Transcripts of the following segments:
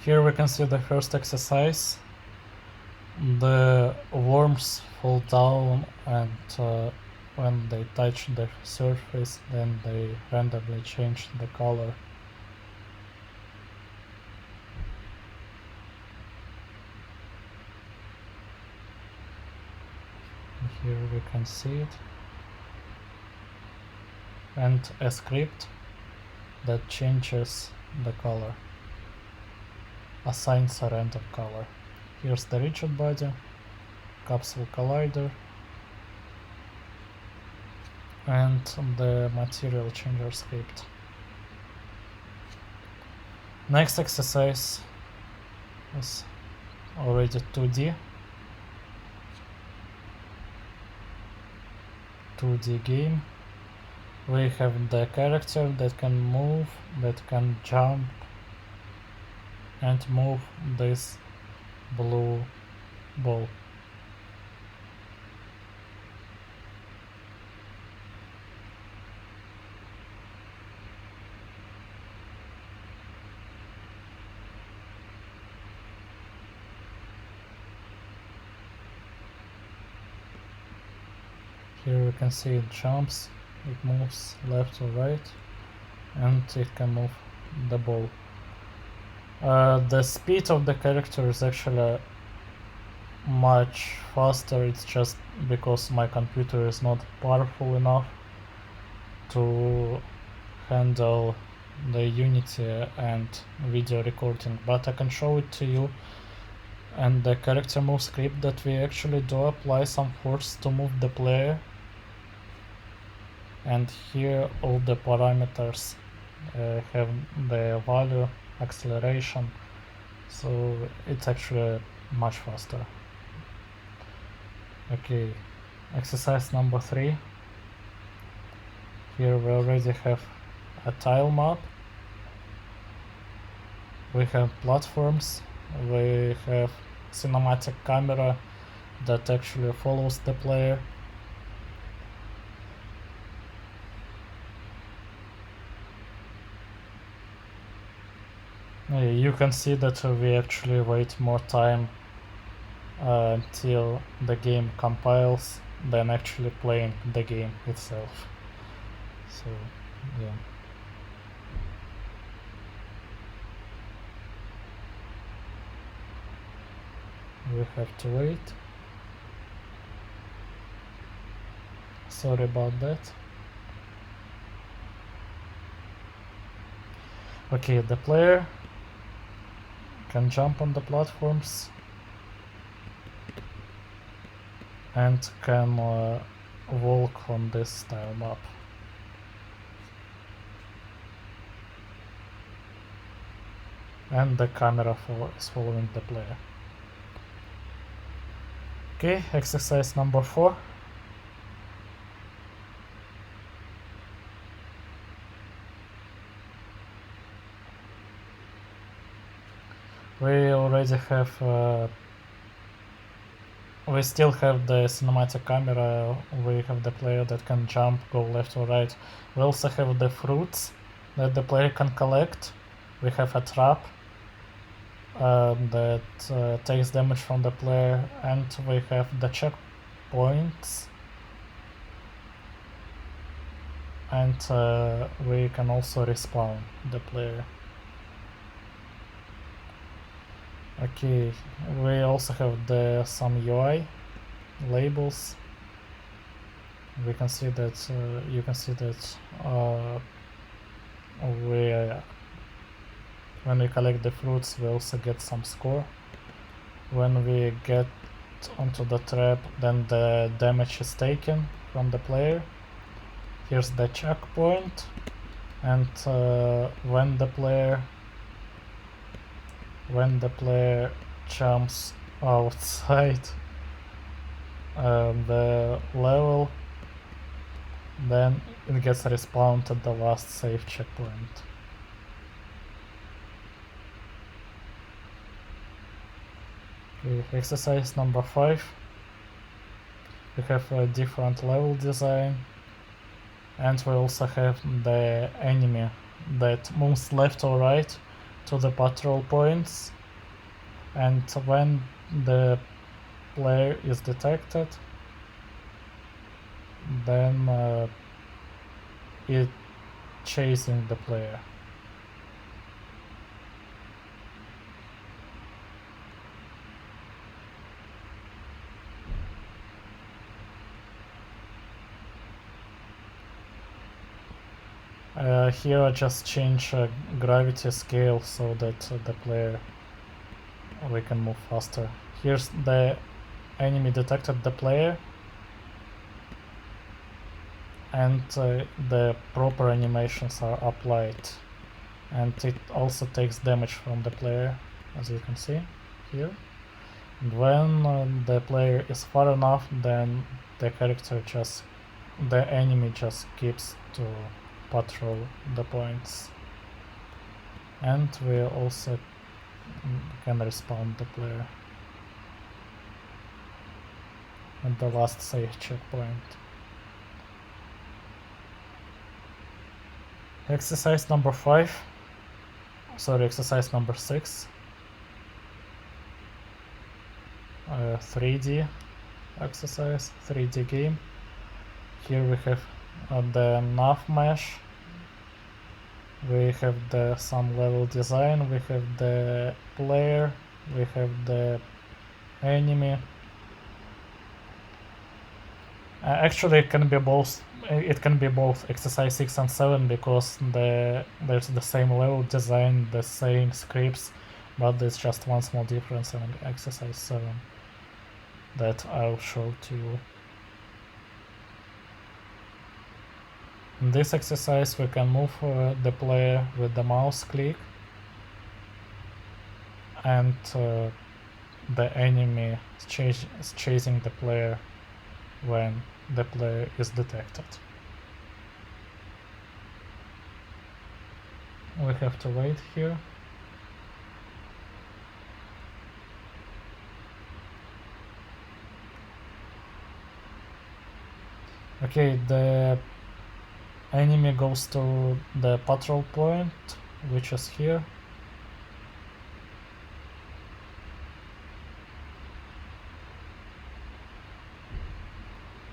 Here we can see the first exercise. The worms fall down, and when they touch the surface, then they randomly change the color. Here we can see it. And a script that changes the color, assigns a random color. Here's the rigid body, capsule collider, and the material changer script. Next exercise is already 2D game. We have the character that can move, that can jump and move this blue ball. Here we can see it jumps, it moves left or right, and it can move the ball. The speed of the character is actually much faster. It's just because my computer is not powerful enough to handle the Unity and video recording, but I can show it to you. And the character move script that we actually do apply some force to move the player, and here all the parameters have the value, acceleration, so it's actually much faster. Okay, exercise number 3. Here we already have a tile map, we have platforms, we have cinematic camera that actually follows the player. You can see that we actually wait more time until the game compiles than actually playing the game itself. So, yeah. We have to wait. Sorry about that. Okay, the player can jump on the platforms and can walk on this tile map. And the camera is following the player. Okay, exercise number 4. We already have we still have the cinematic camera, we have the player that can jump, go left or right. We also have the fruits that the player can collect. We have a trap that takes damage from the player, and we have the checkpoints, and we can also respawn the player. Okay, we also have some UI labels. We can see that you can see that when we collect the fruits, we also get some score. When we get onto the trap, then the damage is taken from the player. Here's the checkpoint, and when the player jumps outside the level, then it gets respawned at the last save checkpoint. Okay, exercise number 5. We have a different level design, and we also have the enemy that moves left or right, to the patrol points, and when the player is detected, then it chasing the player. Here I just change gravity scale so that the player we can move faster. Here's the enemy detected the player, and the proper animations are applied, and it also takes damage from the player, as you can see here. And when the player is far enough, then the enemy just keeps to patrol the points, and we also can respawn the player at the last safe checkpoint. Exercise number 6. 3D exercise, 3D game. Here we have the nav mesh, we have the some level design, we have the player, we have the enemy. Actually it can be both exercise 6 and 7, because there's the same level design, the same scripts, but there's just one small difference in exercise 7 that I'll show to you. In this exercise we can move the player with the mouse click, and the enemy is chasing the player when the player is detected. We have to wait here. Okay, the enemy goes to the patrol point, which is here.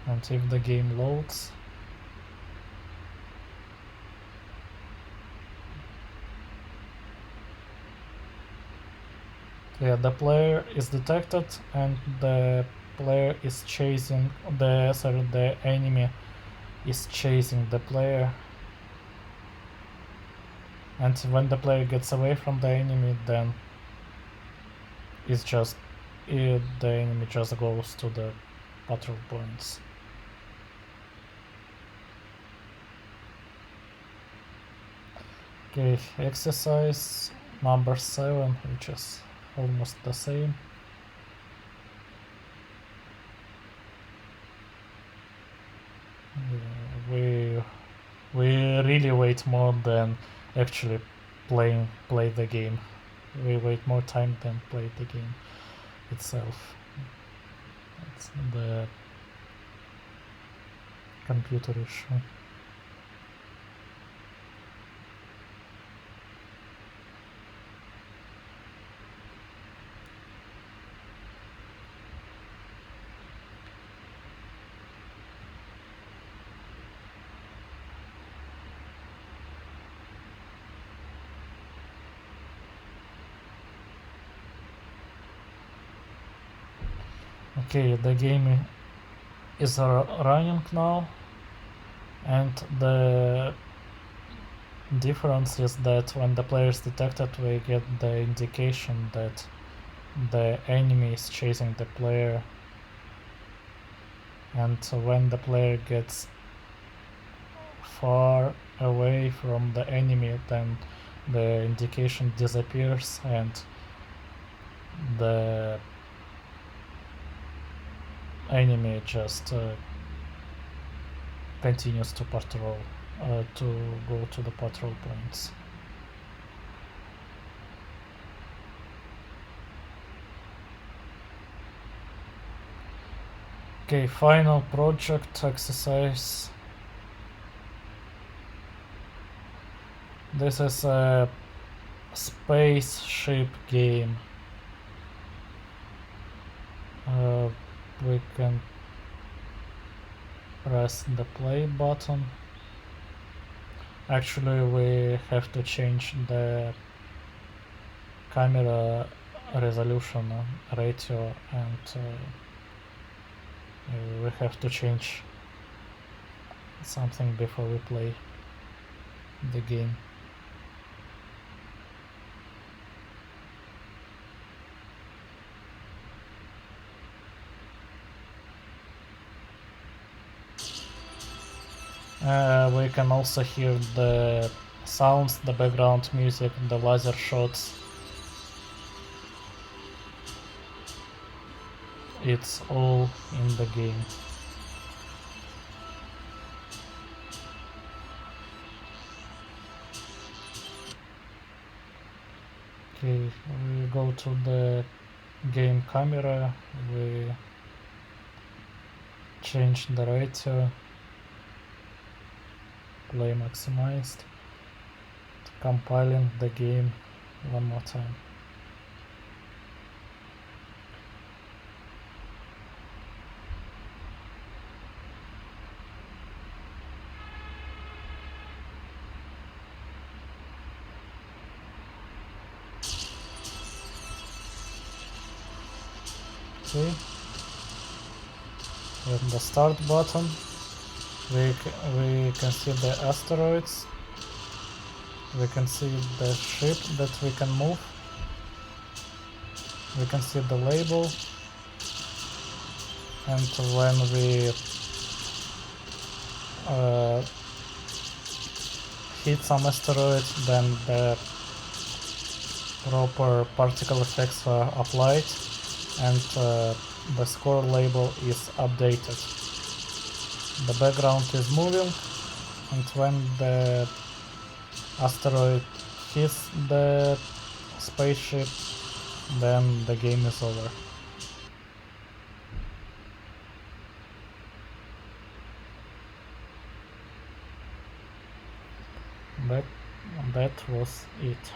And if the game loads, yeah, the player is detected, and the player is chasing the enemy is chasing the player, and when the player gets away from the enemy, then the enemy just goes to the patrol points. Okay, exercise number 7, which is almost the same. We really wait more than actually play the game. We wait more time than play the game itself. It's the computer issue. Okay, the game is running now, and the difference is that when the player is detected, we get the indication that the enemy is chasing the player, and when the player gets far away from the enemy, then the indication disappears, and the enemy just continues to patrol, to go to the patrol points. Okay, final project exercise. This is a spaceship game. We can press the play button. Actually, we have to change the camera resolution ratio, and we have to change something before we play the game. We can also hear the sounds, the background music, the laser shots. It's all in the game. Okay, we go to the game camera, we change the ratio, play maximized, compiling the game one more time. Okay, with the start button we can see the asteroids, we can see the ship that we can move, we can see the label, and when we hit some asteroid, then the proper particle effects are applied and the score label is updated. The background is moving, and when the asteroid hits the spaceship, then the game is over. That was it.